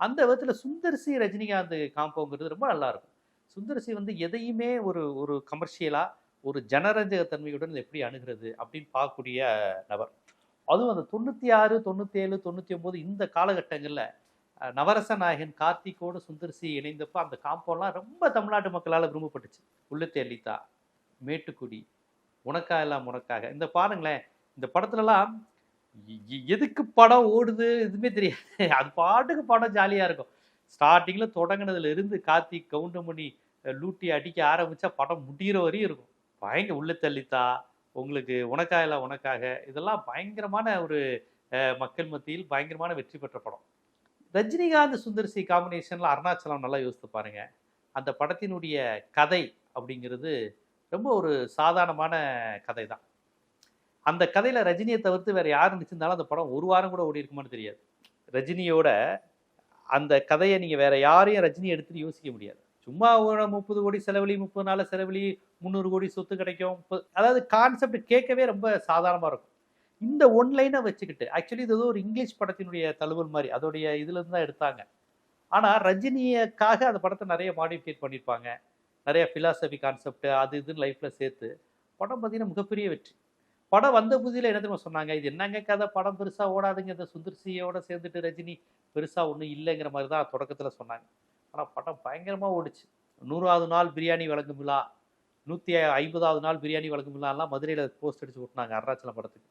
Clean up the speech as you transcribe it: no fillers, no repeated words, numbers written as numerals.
அந்த விதத்துல சுந்தர் சி ரஜினிகாந்த் காம்போங்கிறது ரொம்ப நல்லா இருக்கும். சுந்தர் சி வந்து எதையுமே ஒரு ஒரு கமர்ஷியலா, ஒரு ஜனரஞ்சக தன்மையுடன் எப்படி அணுகுறது அப்படின்னு பார்க்கக்கூடிய நபர். அதுவும் அந்த 96, 97, 99 இந்த காலகட்டங்கள்ல நவரச நாயகன் கார்த்திக்கோடு சுந்தர் சி இணைந்தப்ப அந்த காம்போலாம் ரொம்ப தமிழ்நாட்டு மக்களால விரும்பப்பட்டுச்சு. உள்ளத்தை அள்ளித்தா, மேட்டுக்குடி, உனக்கா எல்லாம் உனக்காக. இந்த பாருங்களேன், இந்த படத்துலலாம் எதுக்கு படம் ஓடுது எதுவுமே தெரியாது. அது பாட்டுக்கு படம் ஜாலியா இருக்கும். ஸ்டார்ட்டிங்ல தொடங்குனதுல இருந்து கார்த்திக் கவுண்டமணி லூட்டி அடிக்க ஆரம்பிச்சா படம் முடியிற வரையும் இருக்கும். உள்ளத்தை அள்ளித்தா, உங்களுக்கு உனக்கா எல்லாம் உனக்காக இதெல்லாம் பயங்கரமான ஒரு மக்கள் மத்தியில் பயங்கரமான வெற்றி பெற்ற படம். ரஜினிகாந்த் சுந்தர் சி காம்பினேஷன்ல அருணாச்சலம் நல்லா யோசித்து பாருங்க. அந்த படத்தினுடைய கதை அப்படிங்கிறது ரொம்ப ஒரு சாதாரணமான கதை தான். அந்த கதையில ரஜினியை தவிர்த்து வேற யார் நடிச்சிருந்தாலும் அந்த படம் ஒரு வாரம் கூட ஓடி இருக்குமான்னு தெரியாது. ரஜினியோட அந்த கதையை நீங்க வேற யாரையும் ரஜினி எடுத்துட்டு யோசிக்க முடியாது. சும்மா ஒரு 30 கோடி செலவழி, 30 நாள் செலவழி, 300 கோடி சொத்து கிடைக்கும். அதாவது கான்செப்ட் கேட்கவே ரொம்ப சாதாரணமா இருக்கும். இந்த ஒன் லைனை வச்சுக்கிட்டு ஆக்சுவலி இது ஏதோ ஒரு இங்கிலீஷ் படத்தினுடைய தழுவல் மாதிரி அதோடைய இதுல இருந்து தான் எடுத்தாங்க. ஆனா ரஜினியக்காக அந்த படத்தை நிறைய மாடிஃபிகேட் பண்ணியிருப்பாங்க. நிறைய பிலாசபி கான்செப்ட் அது இதுன்னு லைஃப்ல சேர்த்து படம் பார்த்தீங்கன்னா மிகப்பெரிய வெற்றி. படம் வந்த புதியில என்ன தெரியுமா சொன்னாங்க, இது என்னங்க கதை படம் பெருசா ஓடாதுங்க, இந்த சுந்தர் சியோட சேர்ந்துட்டு ரஜினி பெருசா ஒன்றும் இல்லைங்கிற மாதிரி தான் தொடக்கத்துல சொன்னாங்க. ஆனா படம் பயங்கரமா ஓடுச்சு. 100வது நாள் பிரியாணி வழங்கும் விழா, 150வது நாள் பிரியாணி வழங்கும் விழாலாம் மதுரையில போஸ்ட் அடிச்சு விட்டுனாங்க அருணாச்சலம் படத்துக்கு.